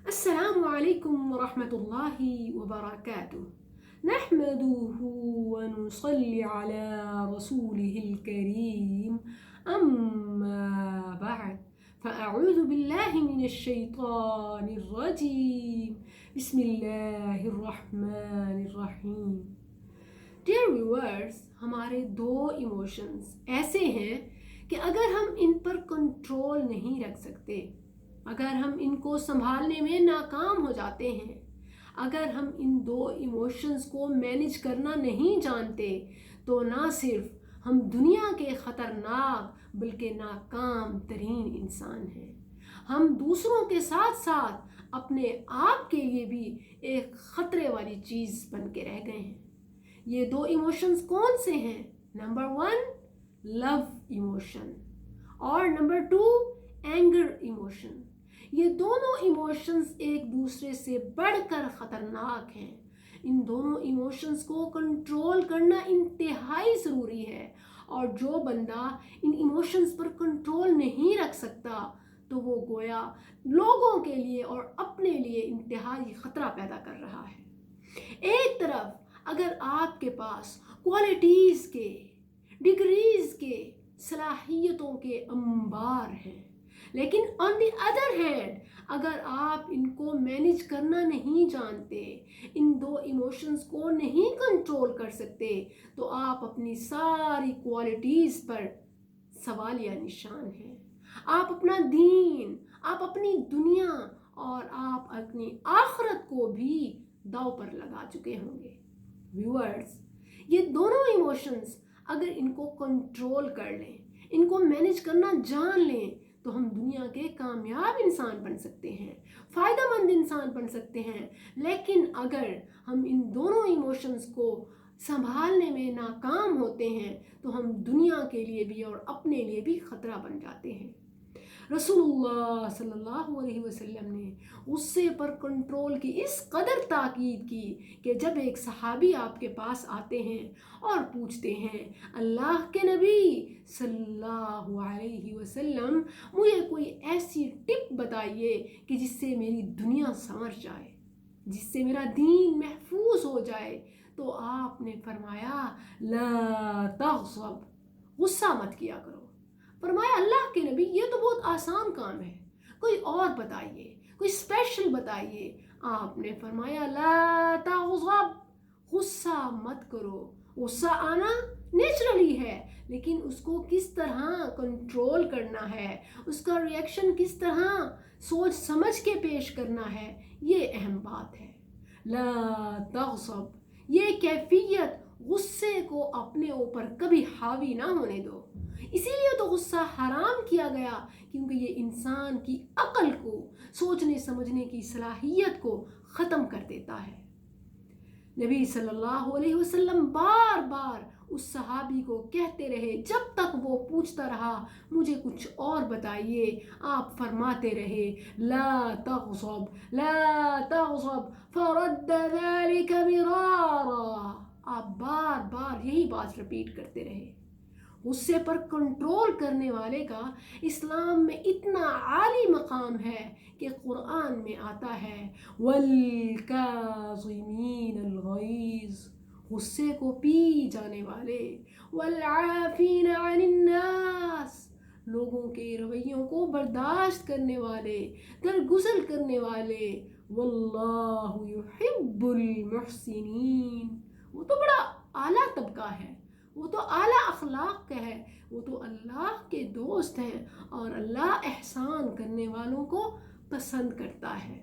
السلام عليكم ورحمة الله وبركاته. نحمده ونصلي على رسوله الكريم. أما بعد فأعوذ بالله من الشيطان الرجيم. بسم الله الرحمن الرحیم. Dear viewers, ہمارے دو ایموشنز ایسے ہیں کہ اگر ہم ان پر کنٹرول نہیں رکھ سکتے، اگر ہم ان کو سنبھالنے میں ناکام ہو جاتے ہیں، اگر ہم ان دو ایموشنز کو مینیج کرنا نہیں جانتے، تو نہ صرف ہم دنیا کے خطرناک بلکہ ناکام ترین انسان ہیں، ہم دوسروں کے ساتھ ساتھ اپنے آپ کے لیے بھی ایک خطرے والی چیز بن کے رہ گئے ہیں۔ یہ دو ایموشنز کون سے ہیں؟ نمبر 1 لو ایموشن اور نمبر 2 اینگر ایموشن۔ یہ دونوں ایموشنز ایک دوسرے سے بڑھ کر خطرناک ہیں۔ ان دونوں ایموشنز کو کنٹرول کرنا انتہائی ضروری ہے، اور جو بندہ ان ایموشنز پر کنٹرول نہیں رکھ سکتا تو وہ گویا لوگوں کے لیے اور اپنے لیے انتہائی خطرہ پیدا کر رہا ہے۔ ایک طرف اگر آپ کے پاس کوالٹیز کے، ڈگریز کے، صلاحیتوں کے انبار ہیں، لیکن آن دی ادر ہینڈ اگر آپ ان کو مینیج کرنا نہیں جانتے، ان دو ایموشنز کو نہیں کنٹرول کر سکتے، تو آپ اپنی ساری کوالٹیز پر سوالیہ نشان ہیں۔ آپ اپنا دین، آپ اپنی دنیا اور آپ اپنی آخرت کو بھی داؤ پر لگا چکے ہوں گے۔ ویورز، یہ دونوں ایموشنز اگر ان کو کنٹرول کر لیں، ان کو مینیج کرنا جان لیں، تو ہم دنیا کے کامیاب انسان بن سکتے ہیں، فائدہ مند انسان بن سکتے ہیں۔ لیکن اگر ہم ان دونوں ایموشنز کو سنبھالنے میں ناکام ہوتے ہیں تو ہم دنیا کے لیے بھی اور اپنے لیے بھی خطرہ بن جاتے ہیں۔ رسول اللہ صلی اللہ علیہ وسلم نے غصے پر کنٹرول کی اس قدر تاکید کی کہ جب ایک صحابی آپ کے پاس آتے ہیں اور پوچھتے ہیں، اللہ کے نبی صلی اللہ علیہ وسلم مجھے کوئی ایسی ٹپ بتائیے کہ جس سے میری دنیا سنور جائے، جس سے میرا دین محفوظ ہو جائے، تو آپ نے فرمایا لا تغضب، غصہ مت کیا کرو۔ فرمایا اللہ کے نبی یہ تو بہت آسان کام ہے، کوئی اور بتائیے، کوئی اسپیشل بتائیے۔ آپ نے فرمایا لا تغضب، غصہ مت کرو۔ غصہ آنا نیچرلی ہے، لیکن اس کو کس طرح کنٹرول کرنا ہے، اس کا ریئیکشن کس طرح سوچ سمجھ کے پیش کرنا ہے، یہ اہم بات ہے۔ لا تغضب، یہ کیفیت غصے کو اپنے اوپر کبھی حاوی نہ ہونے دو۔ اسی لیے تو غصہ حرام کیا گیا، کیونکہ یہ انسان کی عقل کو، سوچنے سمجھنے کی صلاحیت کو ختم کر دیتا ہے۔ نبی صلی اللہ علیہ وسلم بار بار اس صحابی کو کہتے رہے، جب تک وہ پوچھتا رہا مجھے کچھ اور بتائیے، آپ فرماتے رہے لا تغضب لا تغضب فرد ذلك مرارا۔ آپ بار بار یہی بات ریپیٹ کرتے رہے۔ غصے پر کنٹرول کرنے والے کا اسلام میں اتنا عالی مقام ہے کہ قرآن میں آتا ہے وَالْكَاظِمِينَ الْغَيْظَ، غصے کو پی جانے والے، وَالْعَافِينَ عَنِ النَّاسِ، لوگوں کے رویوں کو برداشت کرنے والے، درگزر کرنے والے، وَاللَّهُ يُحِبُّ الْمُحْسِنِينَ، وہ تو بڑا اعلیٰ طبقہ ہے، وہ تو اعلیٰ اخلاق کا ہے، وہ تو اللہ کے دوست ہیں، اور اللہ احسان کرنے والوں کو پسند کرتا ہے۔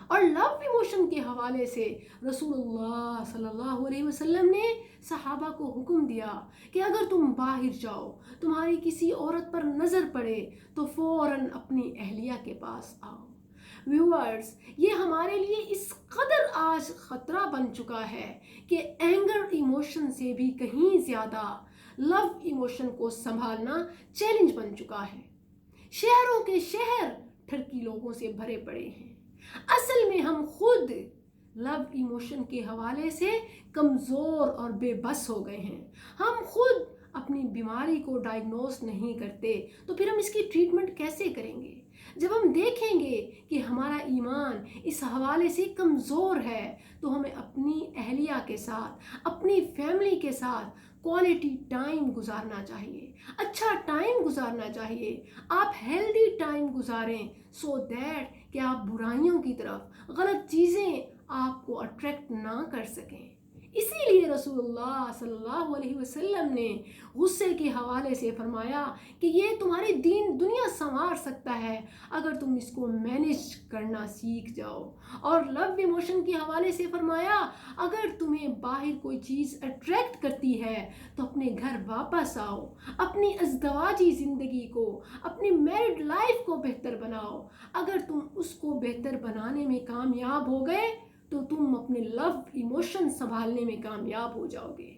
اور لو ایموشن کے حوالے سے رسول اللہ صلی اللہ علیہ وسلم نے صحابہ کو حکم دیا کہ اگر تم باہر جاؤ، تمہاری کسی عورت پر نظر پڑے تو فوراً اپنی اہلیہ کے پاس آؤ۔ ویورز، یہ ہمارے لیے اس قدر آج خطرہ بن چکا ہے کہ اینگر ایموشن سے بھی کہیں زیادہ لو ایموشن کو سنبھالنا چیلنج بن چکا ہے۔ شہروں کے شہر ٹھرکی لوگوں سے بھرے پڑے ہیں۔ اصل میں ہم خود لو ایموشن کے حوالے سے کمزور اور بے بس ہو گئے ہیں۔ ہم خود اپنی بیماری کو ڈائگنوز نہیں کرتے، تو پھر ہم اس کی ٹریٹمنٹ کیسے کریں گے؟ جب ہم دیکھیں گے کہ ہمارا ایمان اس حوالے سے کمزور ہے تو ہمیں اپنی اہلیہ کے ساتھ، اپنی فیملی کے ساتھ کوالٹی ٹائم گزارنا چاہیے، اچھا ٹائم گزارنا چاہیے۔ آپ ہیلدی ٹائم گزاریں سو دیٹ کہ آپ برائیوں کی طرف، غلط چیزیں آپ کو اٹریکٹ نہ کر سکیں۔ اسی لیے رسول اللہ صلی اللہ علیہ وسلم نے غصے کے حوالے سے فرمایا کہ یہ تمہاری دنیا سنوار سکتا ہے اگر تم اس کو مینیج کرنا سیکھ جاؤ۔ اور لو ایموشن کے حوالے سے فرمایا اگر تمہیں باہر کوئی چیز اٹریکٹ کرتی ہے تو اپنے گھر واپس آؤ، اپنی ازدواجی زندگی کو، اپنی میرڈ لائف کو بہتر بناؤ۔ اگر تم اس کو بہتر بنانے میں کامیاب ہو گئے تو تم اپنے لو ایموشن سنبھالنے میں کامیاب ہو جاؤ گے۔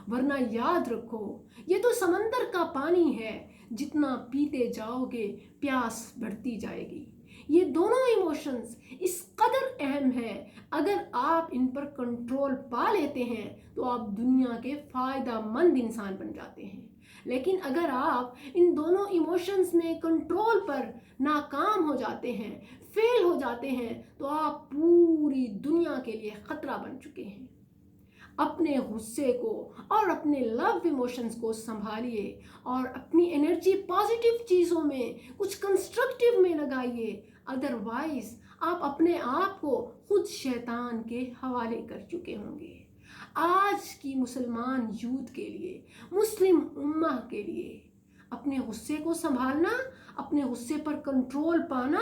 ورنہ یاد رکھو یہ تو سمندر کا پانی ہے، جتنا پیتے جاؤ گے پیاس بڑھتی جائے گی۔ یہ دونوں ایموشنز اس قدر اہم ہیں، اگر آپ ان پر کنٹرول پا لیتے ہیں تو آپ دنیا کے فائدہ مند انسان بن جاتے ہیں۔ لیکن اگر آپ ان دونوں ایموشنز میں کنٹرول پر ناکام ہو جاتے ہیں، فیل ہو جاتے ہیں، تو آپ پوری دنیا کے لیے خطرہ بن چکے ہیں۔ اپنے غصے کو اور اپنے لو ایموشنز کو سنبھالیے اور اپنی انرجی پازیٹیو چیزوں میں، کچھ کنسٹرکٹیو میں لگائیے، ادروائز آپ اپنے آپ کو خود شیطان کے حوالے کر چکے ہوں گے۔ آج کی مسلمان یوتھ کے لیے، مسلم امہ کے لیے اپنے غصے کو سنبھالنا، اپنے غصے پر کنٹرول پانا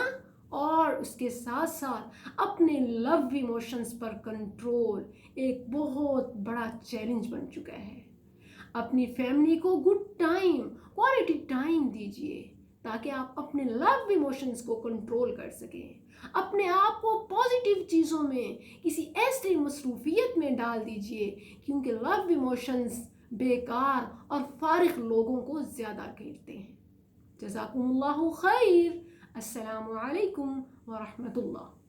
اور اس کے ساتھ ساتھ اپنے لو ایموشنز پر کنٹرول ایک بہت بڑا چیلنج بن چکا ہے۔ اپنی فیملی کو گڈ ٹائم، کوالٹی ٹائم دیجیے تاکہ آپ اپنے لو ایموشنز کو کنٹرول کر سکیں۔ اپنے آپ کو پازیٹیو چیزوں میں، کسی ایسی مصروفیت میں ڈال دیجیے، کیونکہ لو ایموشنز بیکار اور فارغ لوگوں کو زیادہ گھیرتے ہیں۔ جزاکم اللہ خیر۔ السلام علیکم ورحمۃ اللہ۔